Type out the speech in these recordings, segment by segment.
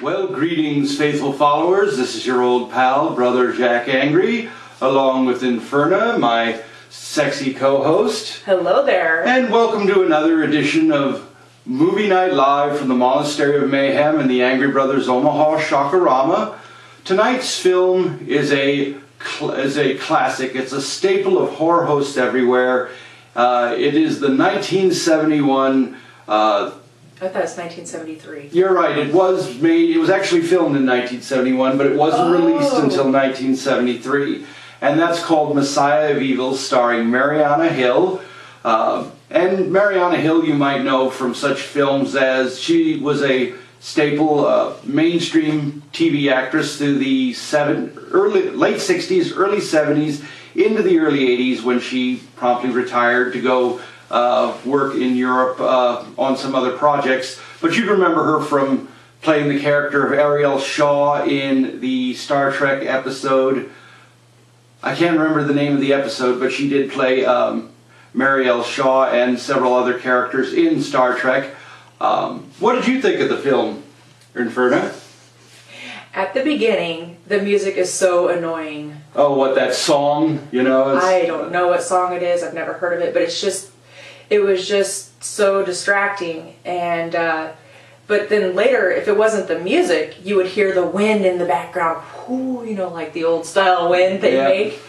Well, greetings, faithful followers. This is your old pal, Brother Jack Angry, along with Inferna, my sexy co-host. Hello there. And welcome to another edition of Movie Night Live from the Monastery of Mayhem and the Angry Brothers Omaha, Rama. Tonight's film is a classic. It's a staple of horror hosts everywhere. It is the 1971... I thought it was 1973. You're right. It was made. It was actually filmed in 1971, but it wasn't released until 1973, and that's called Messiah of Evil, starring Marianna Hill. And Marianna Hill, you might know from such films as she was a staple mainstream TV actress through the late 60s, early 70s, into the early 80s when she promptly retired to go work in Europe on some other projects. But you'd remember her from playing the character of Ariel Shaw in the Star Trek episode. I can't remember the name of the episode, but she did play Mariel Shaw and several other characters in Star Trek. What did you think of the film, Inferna? At the beginning, the music is so annoying. Oh, what, that song? You know, I don't know what song it is. I've never heard of it, but it was just so distracting. And but then later, if it wasn't the music, you would hear the wind in the background. Whoo, you know, like the old style wind they make.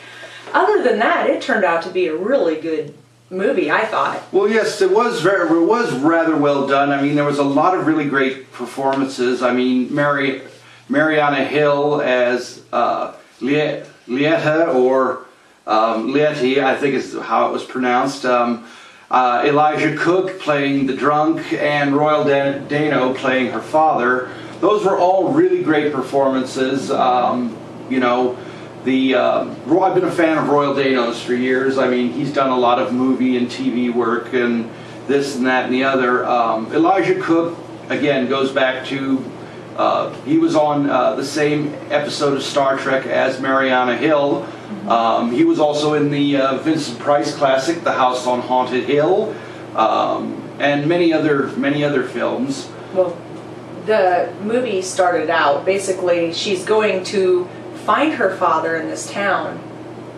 Other than that, it turned out to be a really good movie, I thought. Well, yes, it was rather well done. I mean, there was a lot of really great performances. I mean, Marianna Hill as Lieta, or Lieti, I think is how it was pronounced. Elijah Cook playing the drunk, and Royal Dano playing her father. Those were all really great performances. You know, I've been a fan of Royal Dano's for years. I mean, he's done a lot of movie and TV work and this and that and the other. Elijah Cook, again, goes back to, he was on the same episode of Star Trek as Marianna Hill. He was also in the Vincent Price classic, The House on Haunted Hill, and many other films. Well, the movie started out, basically, she's going to find her father in this town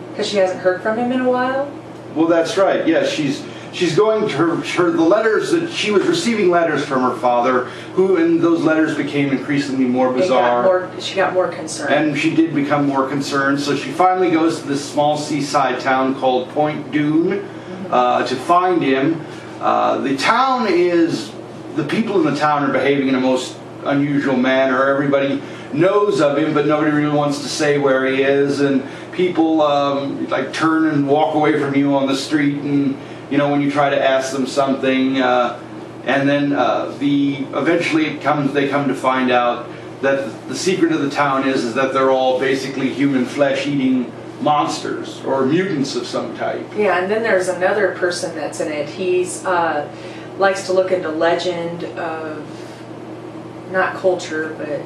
because she hasn't heard from him in a while. Well, that's right. Yes, she's going to the letters that she was receiving letters from her father, and those letters became increasingly more bizarre. She got more concerned. And she did become more concerned, so she finally goes to this small seaside town called Point Dune to find him. The people in the town are behaving in a most unusual manner. Everybody knows of him, but nobody really wants to say where he is, and people like turn and walk away from you on the street, and you know, when you try to ask them something, and then eventually they come to find out that the secret of the town is that they're all basically human flesh-eating monsters or mutants of some type. Yeah, and then there's another person that's in it. He's likes to look into legend of, not culture, but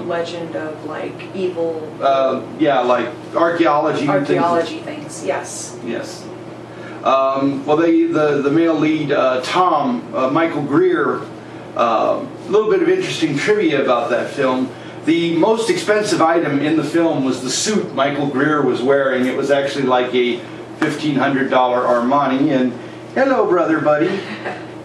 legend of like evil. Yeah, like archaeology. Archaeology things. Yes. Yes. Well, the male lead, Tom, Michael Greer, a little bit of interesting trivia about that film. The most expensive item in the film was the suit Michael Greer was wearing. It was actually like a $1,500 Armani. And hello, Brother Buddy.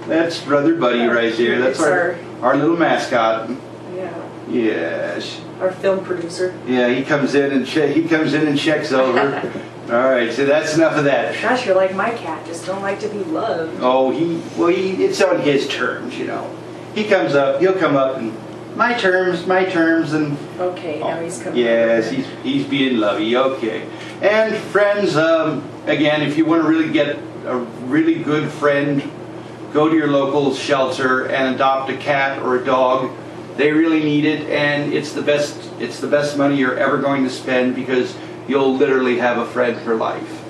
That's Brother Buddy right there. That's our little mascot. Yeah. Yes. Our film producer. Yeah, he comes in and checks over. All right, so that's enough of that. Gosh, you're like my cat. Just don't like to be loved. Oh, it's on his terms, you know. He'll come up and my terms, and. Okay, now he's coming. Yes, he's being lovey. Okay, and friends, again, if you want to really get a really good friend, go to your local shelter and adopt a cat or a dog. They really need it, and it's the best money you're ever going to spend, because you'll literally have a friend for life.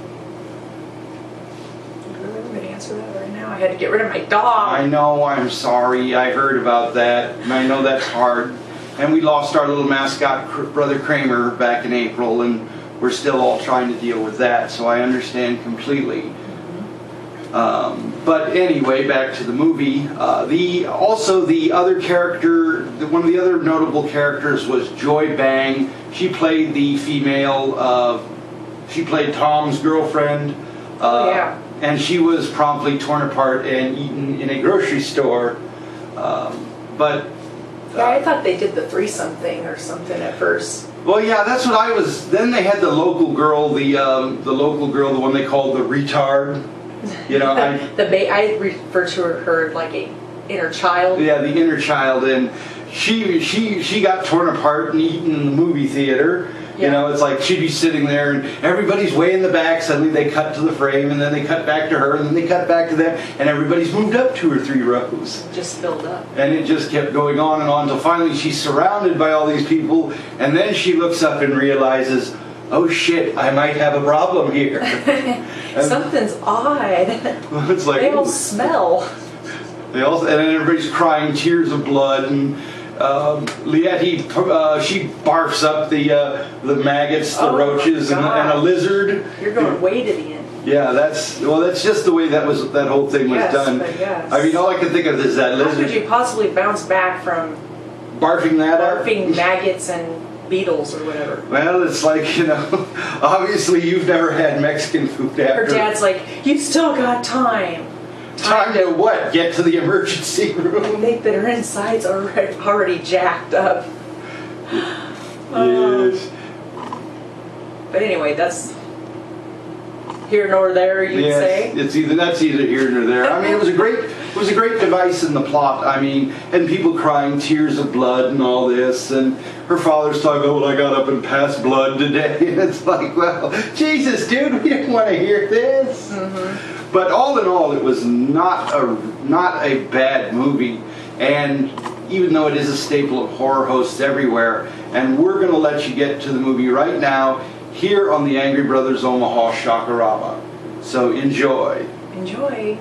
I'm going to answer that right now. I had to get rid of my dog. I know, I'm sorry. I heard about that, and I know that's hard. And we lost our little mascot, Brother Kramer, back in April, and we're still all trying to deal with that, so I understand completely. But anyway, back to the movie. Also the other character, one of the other notable characters was Joy Bang. She played the female. She played Tom's girlfriend. Yeah. And she was promptly torn apart and eaten in a grocery store. Yeah, I thought they did the threesome thing or something at first. Well, yeah, that's what I was. Then they had the local girl, the the one they called the retard. You know, I refer to her like a inner child. Yeah, the inner child, and she got torn apart and eaten in the movie theater. Yeah. You know, it's like she'd be sitting there and everybody's way in the back. Suddenly they cut to the frame and then they cut back to her and then they cut back to them and everybody's moved up 2 or 3 rows. Just filled up. And it just kept going on and on until finally she's surrounded by all these people and then she looks up and realizes, oh shit, I might have a problem here. Something's odd. It's like, they all smell. And then everybody's crying tears of blood and Liette, she barfs up the maggots, the roaches, and a lizard. You're going way to the end. Yeah, that's just the way that whole thing was done. Yes. I mean, all I can think of is that lizard. How could you possibly bounce back from barfing maggots and beetles or whatever? Well, it's like, you know, obviously you've never had Mexican food after. Her dad's like, you've still got time. Time to what? Get to the emergency room? I think that her insides are already jacked up. Yes. But anyway, that's here nor there, you'd say? It's either here nor there. I mean, it was a great device in the plot. I mean, and people crying tears of blood and all this, and her father's talking, oh, well, I got up and passed blood today. And it's like, well, Jesus, dude, we didn't want to hear this. Mm-hmm. But all in all, it was not a bad movie. And even though it is a staple of horror hosts everywhere, and we're going to let you get to the movie right now, here on the Angry Brothers Omaha Shakarama. So enjoy. Enjoy.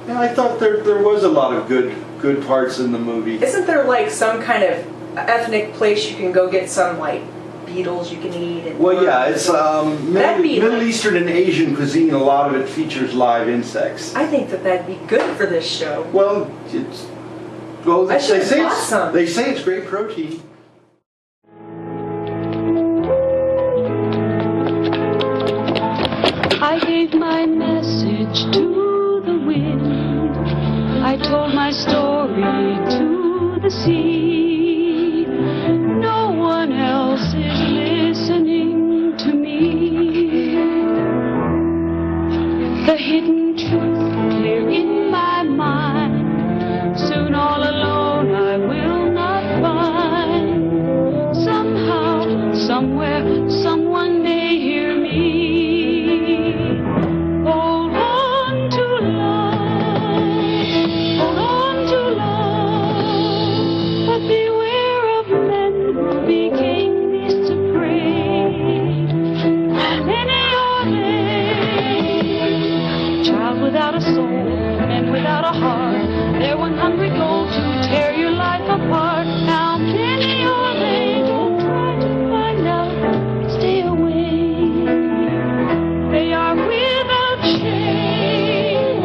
Yeah, I thought there was a lot of good parts in the movie. Isn't there like some kind of ethnic place you can go get some like beetles you can eat? And well, yeah, it's Middle Eastern and Asian cuisine. A lot of it features live insects. I think that'd be good for this show. Well, they say it's great protein. I gave my message to the wind. I told my story to the sea. No one else is listening to me. The hidden truth clear in my mind. Soon all alone I will not find. Somehow, somewhere, someone may hear me. Without a soul, men without a heart, they're one hungry goal to tear your life apart. How many are they? Don't try to find out, stay away. They are without shame.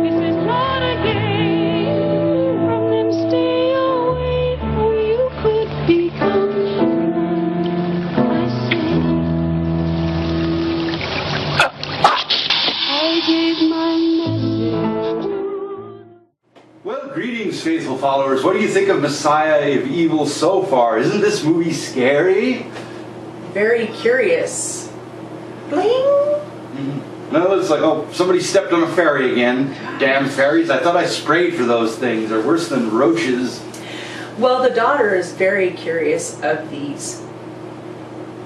This is not a game. From them stay away, or you could become I say. I gave my Well, greetings, faithful followers. What do you think of Messiah of Evil so far? Isn't this movie scary? Very curious. Bling! Mm-hmm. No, it's like, oh, somebody stepped on a fairy again. Damn fairies. I thought I sprayed for those things. They're worse than roaches. Well, the daughter is very curious of these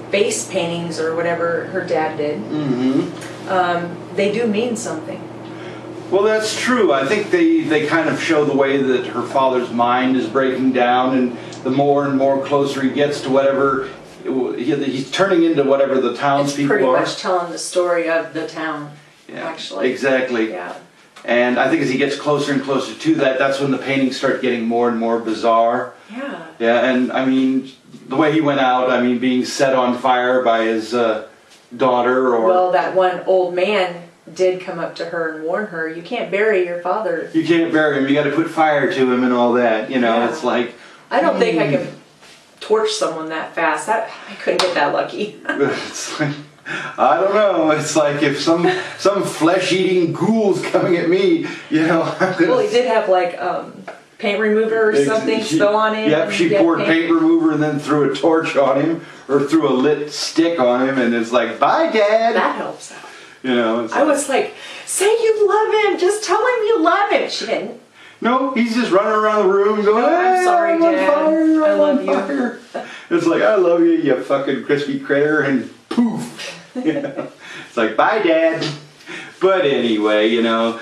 face paintings or whatever her dad did. Mm-hmm. They do mean something. Well, that's true. I think they kind of show the way that her father's mind is breaking down, and the more and more closer he gets to whatever, he's turning into whatever the townspeople are. It's pretty much telling the story of the town, actually. Exactly. Yeah. And I think as he gets closer and closer to that, that's when the paintings start getting more and more bizarre. Yeah. Yeah, and I mean, the way he went out, I mean, being set on fire by his daughter, or... Well, that one old man did come up to her and warn her, you can't bury your father. You can't bury him. You got to put fire to him and all that. You know, Yeah. it's like. I don't think I could torch someone that fast. I couldn't get that lucky. It's like, I don't know. It's like if some flesh-eating ghoul's coming at me, you know. I'm gonna, Well, he did have like paint remover or something spill on him. Yep, she poured paint remover and then threw a torch on him, or threw a lit stick on him, and it's like, bye, Dad. That helps out. You know. It's I was like, say you love him. Just tell him you love him. She didn't. No, he's just running around the room going, No, I'm sorry, I'm on Dad. fire, I I'm love on you." fire. It's like, I love you, you fucking crispy critter, and poof. You know? It's like, bye, Dad. But anyway, you know,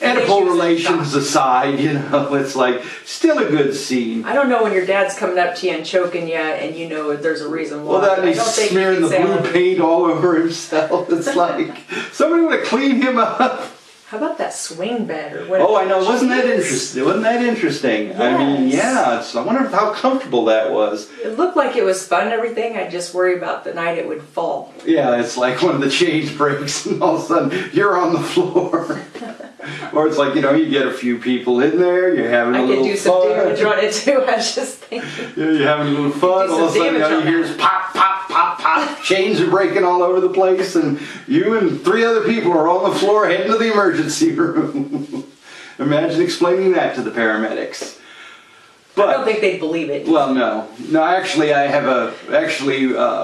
Oedipal relations aside, you know, it's like, still a good scene. I don't know when your dad's coming up to you and choking you and you know there's a reason why. Well, that I he's don't think you smearing can the say I blue love you. paint all over himself. It's like, somebody would have cleaned him up. How about that swing bed or whatever? Oh, I know. Wasn't that interesting? Wasn't that interesting? I mean, Yes. yeah. I wonder how comfortable that was. It looked like it was fun and everything. I just worry about the night it would fall. Yeah, it's like when the chains breaks and all of a sudden you're on the floor. Or it's like, you know, you get a few people in there, you're having a I could little do some fun. damage on it too. I was just thinking. Yeah, you're having a little fun. Do All of a some sudden, damage you on hear that. pop, pop, pop, pop. Chains are breaking all over the place, and you and 3 other people are on the floor heading to the emergency room. Imagine explaining that to the paramedics. But I don't think they'd believe it. well, no. Actually, I have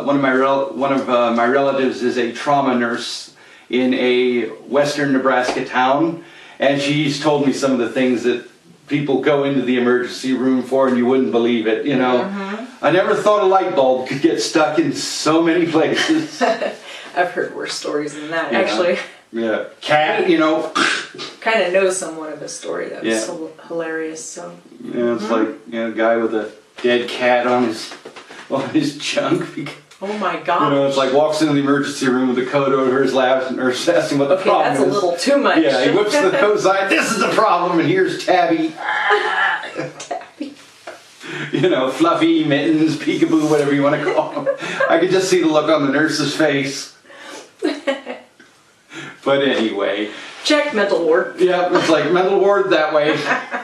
one of my relatives is a trauma nurse in a western Nebraska town, and she's told me some of the things that people go into the emergency room for, and you wouldn't believe it. You know, I never thought a light bulb could get stuck in so many places. I've heard worse stories than that. Yeah. Actually, Yeah, cat. You know, kind of know somewhat of a story that was Yeah. so hilarious. So yeah, it's like, you know, a guy with a dead cat on his junk. oh my god. You know, it's like walks into the emergency room with the coat over his lap and nurse asking what the Okay, problem that's is. a little too much. Yeah, he whips the coat aside. This is the problem, and here's Tabby. You know, Fluffy, Mittens, Peekaboo, whatever you want to call him. I could just see the look on the nurse's face. But anyway, Check mental ward. yeah, it's like mental ward that way.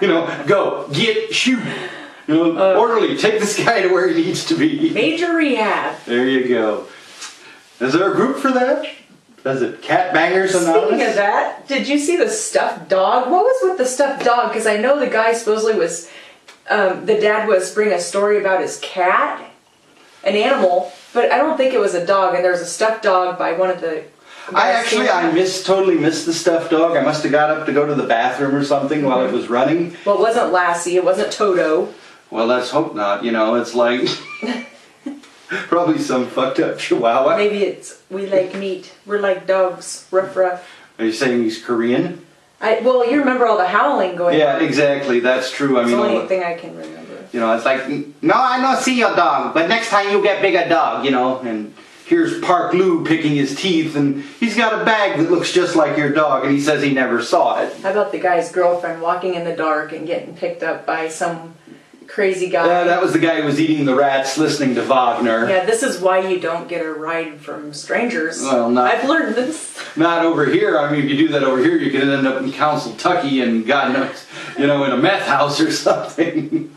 You know, go, get, shoot. You know, orderly, take this guy to where he needs to be. Major rehab. There you go. Is there a group for that? Is it Cat Bangers Anonymous? Speaking of that, did you see the stuffed dog? What was with the stuffed dog? Because I know the guy supposedly was, the dad was bringing a story about his cat, an animal, but I don't think it was a dog. And there was a stuffed dog by one of the. I totally missed the stuffed dog. I must have got up to go to the bathroom or something while it was running. Well, it wasn't Lassie. It wasn't Toto. Well, let's hope not. You know, it's like probably some fucked up chihuahua. Maybe it's we like meat. We're like dogs. Ruff ruff. Are you saying he's Korean? Well, you remember all the howling going Yeah, on. exactly. That's true. I It's mean, the all only the- thing I can remember. you know, it's like, no, I don't see your dog, but next time you get bigger dog, you know, and here's Park Lou picking his teeth, and he's got a bag that looks just like your dog, and he says he never saw it. How about the guy's girlfriend walking in the dark and getting picked up by some crazy guy? That was the guy who was eating the rats listening to Wagner. Yeah, this is why you don't get a ride from strangers. Well, not- I've learned this. Not over here. I mean, if you do that over here, you could end up in Council Tucky and God knows, you know, in a meth house or something.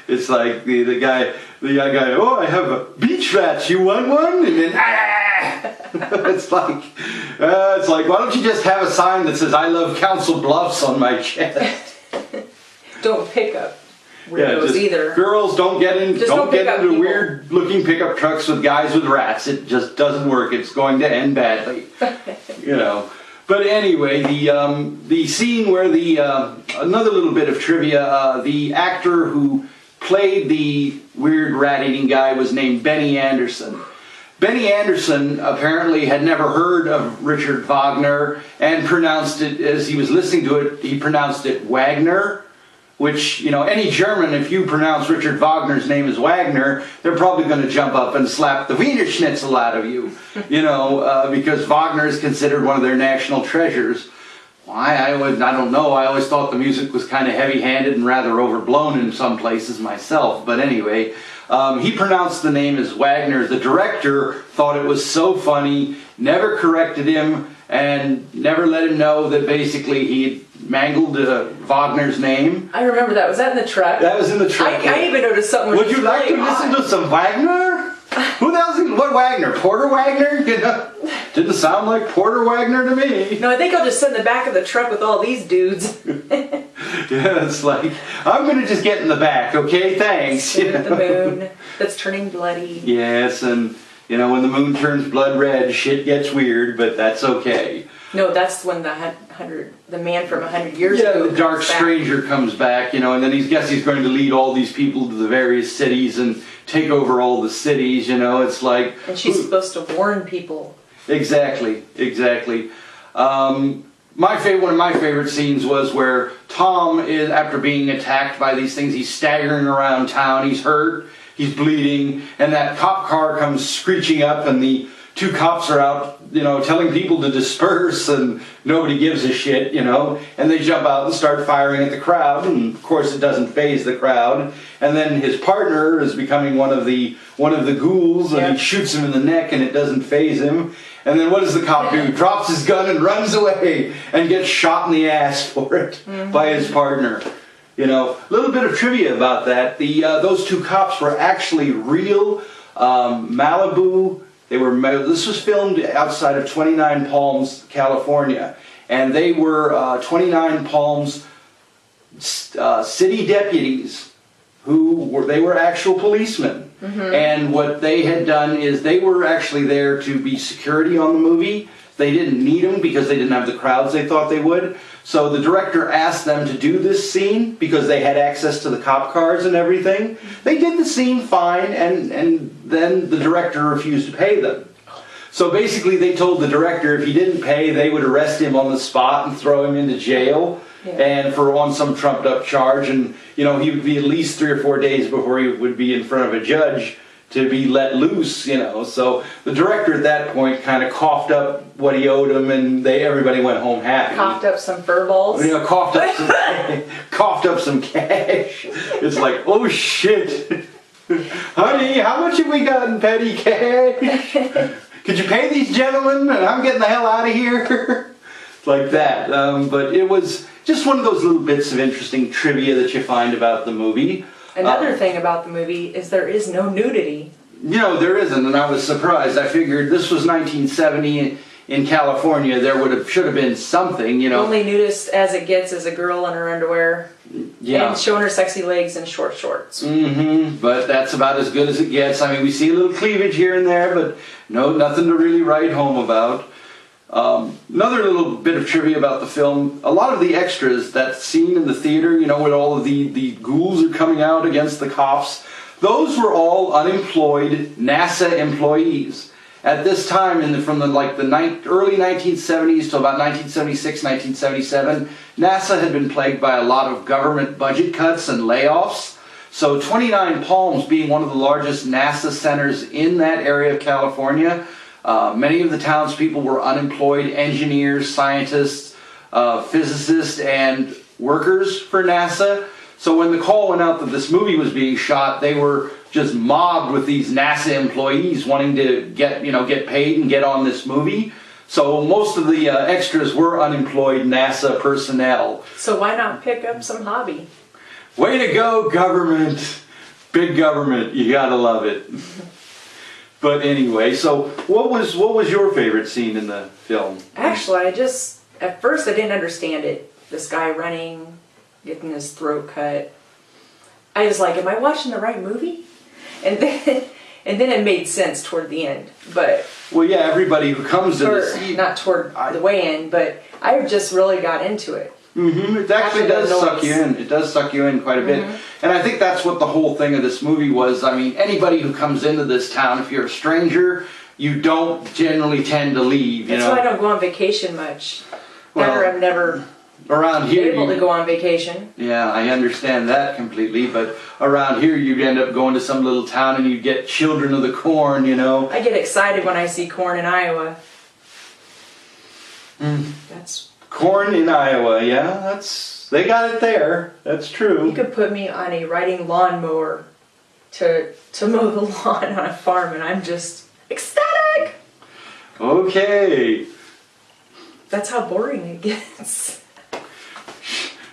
It's like the guy, oh, I have a beach rat. You want one? And then, it's like, why don't you just have a sign that says, I love Council Bluffs on my chest? Don't pick up weirdos just, either. Girls, don't get Just don't pick up into people. weird looking pickup trucks with guys with rats. It just doesn't work. It's going to end badly. You know. But anyway, the scene where another little bit of trivia, the actor who played the weird rat-eating guy was named Benny Anderson. Benny Anderson apparently had never heard of Richard Wagner and pronounced it, as he was listening to it, he pronounced it Wagner, which, you know, any German, if you pronounce Richard Wagner's name as Wagner, they're probably going to jump up and slap the Wiener Schnitzel out of you, you know, because Wagner is considered one of their national treasures. Why? I don't know. I always thought the music was kind of heavy-handed and rather overblown in some places myself. But anyway, he pronounced the name as Wagner. The director thought it was so funny, never corrected him, and never let him know that basically he mangled Wagner's name. I remember that. Was that in the truck? That was in the truck. I even noticed something. Would you like to listen to some Wagner? Who the hell's what Wagner? Porter Wagner? You know, didn't sound like Porter Wagner to me. No, I think I'll just sit in the back of the truck with all these dudes. Yeah, it's like, I'm going to just get in the back, okay? Thanks. Sit at the moon that's turning bloody. Yes, and, you know, when the moon turns blood red, shit gets weird, but that's okay. No, that's when the man from 100 years ago. Yeah, the dark stranger comes back, you know, and then he's going to lead all these people to the various cities and take over all the cities, you know, it's like... And she's supposed to warn people. Exactly. One of my favorite scenes was where Tom is, after being attacked by these things, he's staggering around town, he's hurt, he's bleeding, and that cop car comes screeching up, and the two cops are out, you know, telling people to disperse, and nobody gives a shit, you know, and they jump out and start firing at the crowd, and of course it doesn't faze the crowd, and then his partner is becoming one of the ghouls, and he shoots him in the neck, and it doesn't faze him, and then what does the cop do? Drops his gun and runs away, and gets shot in the ass for it by his partner. You know, a little bit of trivia about that. Those two cops were actually real Malibu. This was filmed outside of 29 Palms, California, and they were 29 Palms city deputies they were actual policemen. And what they had done is they were actually there to be security on the movie. They didn't need them because they didn't have the crowds they thought they would. So the director asked them to do this scene because they had access to the cop cars and everything. They did the scene fine, and then the director refused to pay them. So basically they told the director if he didn't pay, they would arrest him on the spot and throw him into jail. And on some trumped up charge, and you know, he would be at least 3 or 4 days before he would be in front of a judge to be let loose, you know. So the director at that point kind of coughed up what he owed him, and everybody went home happy. Coughed up some fur balls. You know, coughed up some cash. It's like, oh shit, honey, how much have we got in petty cash? Could you pay these gentlemen, and I'm getting the hell out of here? Like that. But it was just one of those little bits of interesting trivia that you find about the movie. Another thing about the movie is there is no nudity. You know, there isn't, and I was surprised. I figured this was 1970 in California. There should have been something, you know. Only nudist as it gets is a girl in her underwear. Yeah. And showing her sexy legs in short shorts. But that's about as good as it gets. I mean, we see a little cleavage here and there, but nothing to really write home about. Another little bit of trivia about the film, a lot of the extras, that scene in the theater, you know, when all of the ghouls are coming out against the cops, those were all unemployed NASA employees. At this time, from the early 1970s to about 1976, 1977, NASA had been plagued by a lot of government budget cuts and layoffs. So 29 Palms being one of the largest NASA centers in that area of California, many of the townspeople were unemployed engineers, scientists, physicists, and workers for NASA. So when the call went out that this movie was being shot, they were just mobbed with these NASA employees wanting to get paid and get on this movie. So most of the extras were unemployed NASA personnel. So why not pick up some hobby? Way to go, government! Big government, you gotta love it. But anyway, so what was your favorite scene in the film? Actually, at first I didn't understand it. This guy running, getting his throat cut. I was like, am I watching the right movie? And then it made sense toward the end. But well, yeah, everybody who comes to this, not toward the way in, but I just really got into it. It actually does suck you in. It does suck you in quite a bit. And I think that's what the whole thing of this movie was. I mean, anybody who comes into this town, if you're a stranger, you don't generally tend to leave. That's why I don't go on vacation much. I'm never around here able to go on vacation. Yeah, I understand that completely. But around here, you'd end up going to some little town and you'd get Children of the Corn, you know. I get excited when I see corn in Iowa. That's corn in Iowa, yeah, they got it there. That's true. You could put me on a riding lawnmower to mow the lawn on a farm, and I'm just ecstatic. Okay. That's how boring it gets.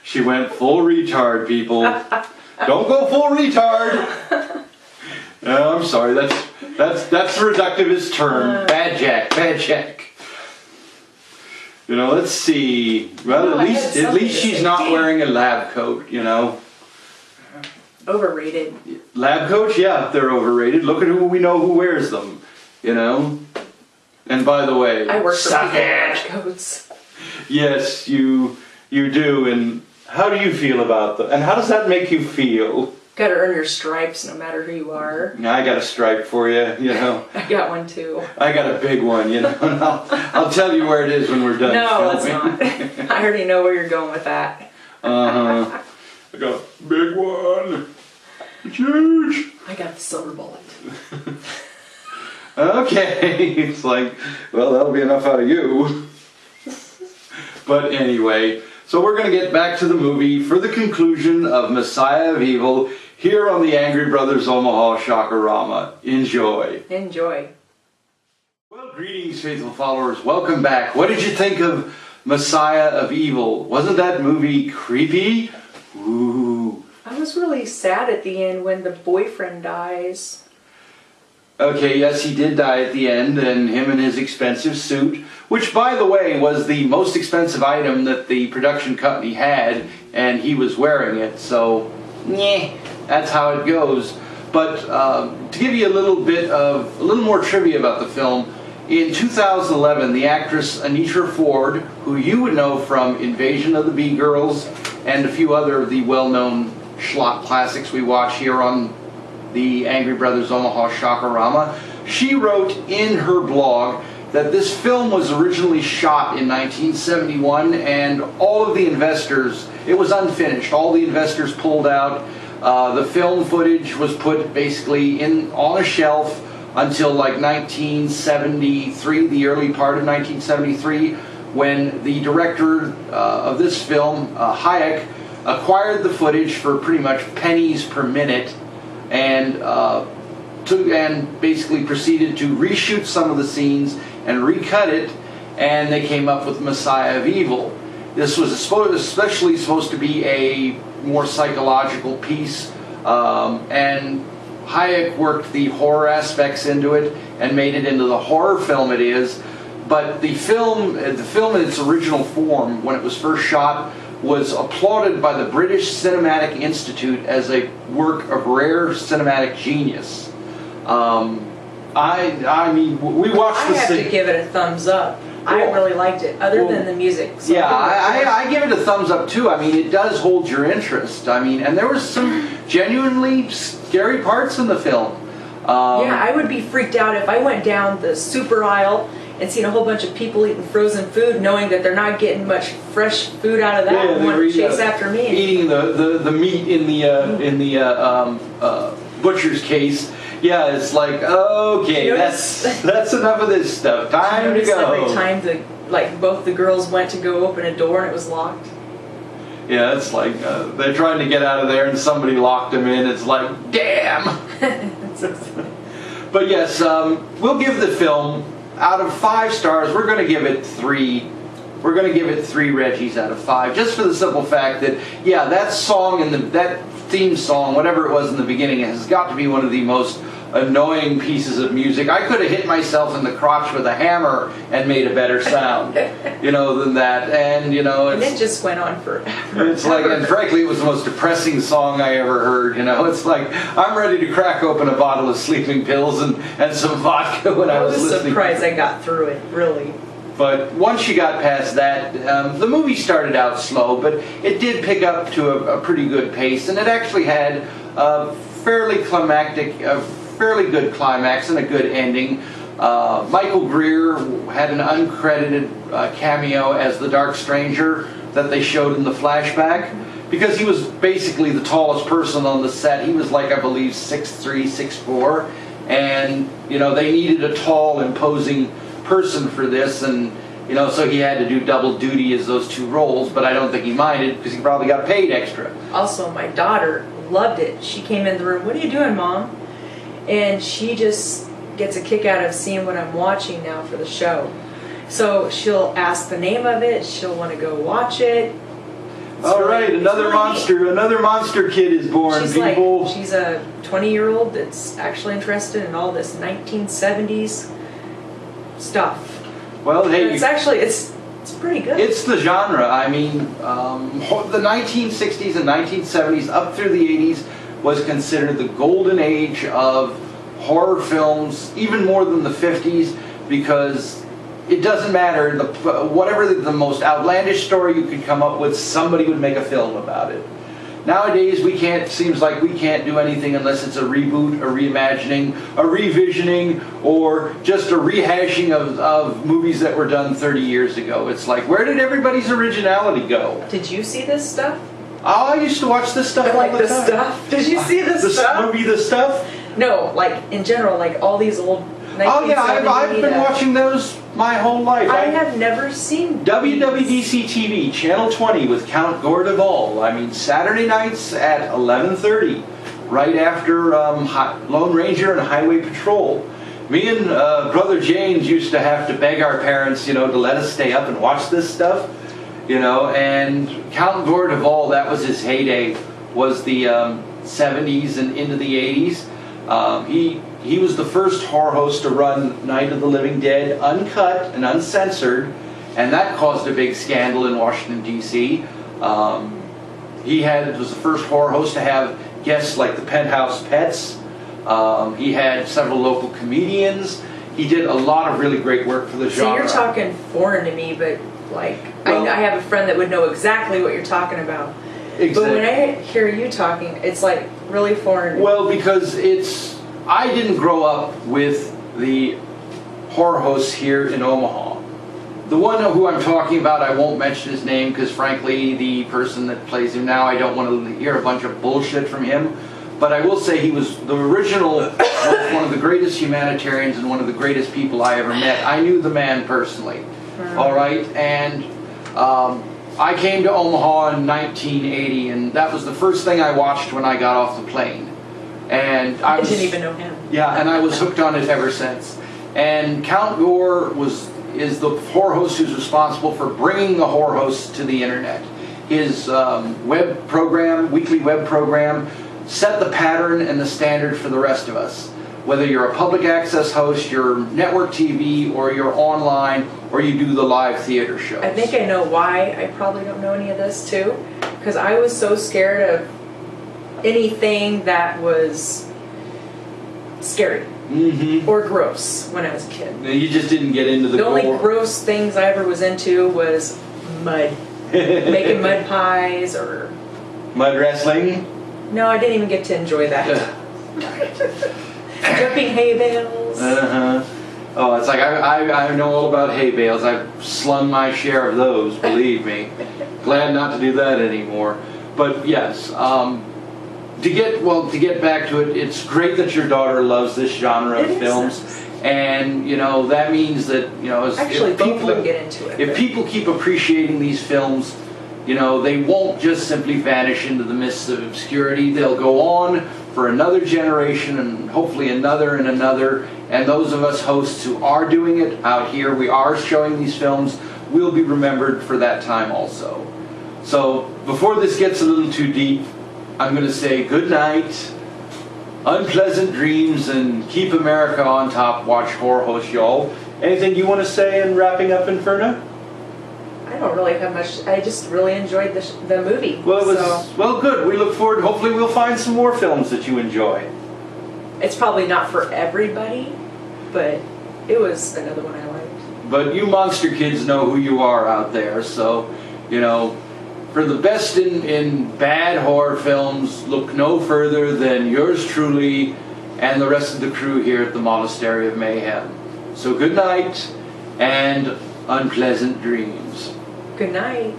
She went full retard, people. Don't go full retard. I'm sorry. That's the reductivist term. Bad Jack. You know, let's see. Well, No, at least she's not wearing a lab coat. You know. Overrated. Lab coats, yeah, they're overrated. Look at who we know who wears them. You know. And by the way, I work for suck people in it. lab coats. Yes, you do. And how do you feel about them? And how does that make you feel? Gotta earn your stripes no matter who you are. I got a stripe for you, you know. I got one too. I got a big one, you know. And I'll tell you where it is when we're done. No, filming. let's not. I already know where you're going with that. I got a big one. It's huge. I got the silver bullet. Okay. It's like, well, that'll be enough out of you. But anyway, so we're going to get back to the movie for the conclusion of Messiah of Evil here on the Angry Brothers Omaha Rama. Enjoy. Enjoy. Well, greetings, faithful followers. Welcome back. What did you think of Messiah of Evil? Wasn't that movie creepy? Ooh. I was really sad at the end when the boyfriend dies. Okay, yes, he did die at the end, and him in his expensive suit, which, by the way, was the most expensive item that the production company had, and he was wearing it, so, that's how it goes. But to give you a little more trivia about the film, in 2011, the actress Anitra Ford, who you would know from Invasion of the Bee Girls and a few other of the well-known schlock classics we watch here on the Angry Brothers Omaha Rama, she wrote in her blog that this film was originally shot in 1971 and all of the investors, it was unfinished, all the investors pulled out. The film footage was put basically on a shelf until like 1973, the early part of 1973, when the director of this film, Hayek, acquired the footage for pretty much pennies per minute and basically proceeded to reshoot some of the scenes and recut it, and they came up with Messiah of Evil. This was especially supposed to be a more psychological piece, and Hayek worked the horror aspects into it and made it into the horror film it is. But the film in its original form, when it was first shot, was applauded by the British Cinematic Institute as a work of rare cinematic genius. I mean, we watched I have to give it a thumbs up. I really liked it, other than the music. So yeah, I give it a thumbs up too. I mean, it does hold your interest. I mean, and there was some genuinely scary parts in the film. Yeah, I would be freaked out if I went down the super aisle and seen a whole bunch of people eating frozen food, knowing that they're not getting much fresh food out of that, and want to chase after me. Eating the meat in the butcher's case. Yeah, it's like, okay, that's enough of this stuff. Time to go. Every time both the girls went to go open a door and it was locked. Yeah, it's like they're trying to get out of there and somebody locked them in. It's like, damn. But yes, we'll give the film, out of 5 stars, we're going to give it 3. We're going to give it 3 Reggies out of 5, just for the simple fact that, yeah, that song and that theme song, whatever it was in the beginning, has got to be one of the most annoying pieces of music. I could have hit myself in the crotch with a hammer and made a better sound, than that. And, and it just went on forever. It's like, and frankly, it was the most depressing song I ever heard, It's like, I'm ready to crack open a bottle of sleeping pills and some vodka when I was listening. I was surprised I got through it, really. But once you got past that, the movie started out slow, but it did pick up to a pretty good pace, and it actually had a fairly good climax and a good ending. Michael Greer had an uncredited cameo as the Dark Stranger that they showed in the flashback, because he was basically the tallest person on the set. He was like, I believe, 6'3", 6'4", and they needed a tall, imposing person for this, and so he had to do double duty as those 2 roles, but I don't think he minded because he probably got paid extra. Also, my daughter loved it. She came in the room, "What are you doing, Mom?" And she just gets a kick out of seeing what I'm watching now for the show. So she'll ask the name of it. She'll want to go watch it. All right, another monster kid is born, She's people. like, she's a 20-year-old that's actually interested in all this 1970s stuff. Well, hey, it's actually it's pretty good. it's the genre. I mean, the 1960s and 1970s up through the 80s was considered the golden age of horror films, even more than the 50s, because it doesn't matter, whatever the most outlandish story you could come up with, somebody would make a film about it. Nowadays, seems like we can't do anything unless it's a reboot, a reimagining, a revisioning, or just a rehashing of movies that were done 30 years ago. It's like, where did everybody's originality go? Did you see this stuff? Oh, I used to watch this stuff all the time. Stuff? Did you see this stuff? The movie The Stuff? No, like in general, like all these old 1970s. Oh yeah, I've been watching those my whole life. I have never seen WWDC TV, Channel 20 with Count Gordeval. I mean, Saturday nights at 11:30, right after Lone Ranger and Highway Patrol. Me and Brother James used to have to beg our parents, to let us stay up and watch this stuff, and Count Gordeval, that was his heyday, was the 70s and into the 80s. He was the first horror host to run Night of the Living Dead uncut and uncensored, and that caused a big scandal in Washington, D.C. He was the first horror host to have guests like the Penthouse Pets. He had several local comedians. He did a lot of really great work for the genre. So you're talking foreign to me, but like I have a friend that would know exactly what you're talking about. Exactly. But when I hear you talking, it's like really foreign. Well, because I didn't grow up with the horror hosts here in Omaha. The one who I'm talking about, I won't mention his name because frankly, the person that plays him now, I don't want to hear a bunch of bullshit from him. But I will say he was the original, one of the greatest humanitarians and one of the greatest people I ever met. I knew the man personally. All right, and I came to Omaha in 1980, and that was the first thing I watched when I got off the plane. And I didn't even know him. Yeah, and I was hooked on it ever since. And Count Gore is the horror host who's responsible for bringing the horror hosts to the internet. His web program, weekly web program, set the pattern and the standard for the rest of us. Whether you're a public access host, you're network TV, or you're online, or you do the live theater shows. I think I know why I probably don't know any of this too, because I was so scared of anything that was scary or gross when I was a kid. You just didn't get into the only gross things I ever was into was mud. Making mud pies or... Mud wrestling? No, I didn't even get to enjoy that. Jumping hay bales. Oh, it's like I know all about hay bales. I've slung my share of those, believe me. Glad not to do that anymore. But yes, to get back to it, it's great that your daughter loves this genre of films, and that means that actually both of them get into it. If people keep appreciating these films, they won't just simply vanish into the mists of obscurity. They'll go on for another generation and hopefully another and another. And those of us hosts who are doing it out here, we are showing these films, will be remembered for that time also. So before this gets a little too deep, I'm going to say good night, unpleasant dreams, and keep America on top. Watch Horror Host, y'all. Anything you want to say in wrapping up, Inferna? I don't really have much. I just really enjoyed the movie. Well, well, good. We look forward. Hopefully, we'll find some more films that you enjoy. It's probably not for everybody, but it was another one I liked. But you monster kids know who you are out there, so for the best in bad horror films, look no further than yours truly and the rest of the crew here at the Monastery of Mayhem. So good night and unpleasant dreams. Good night.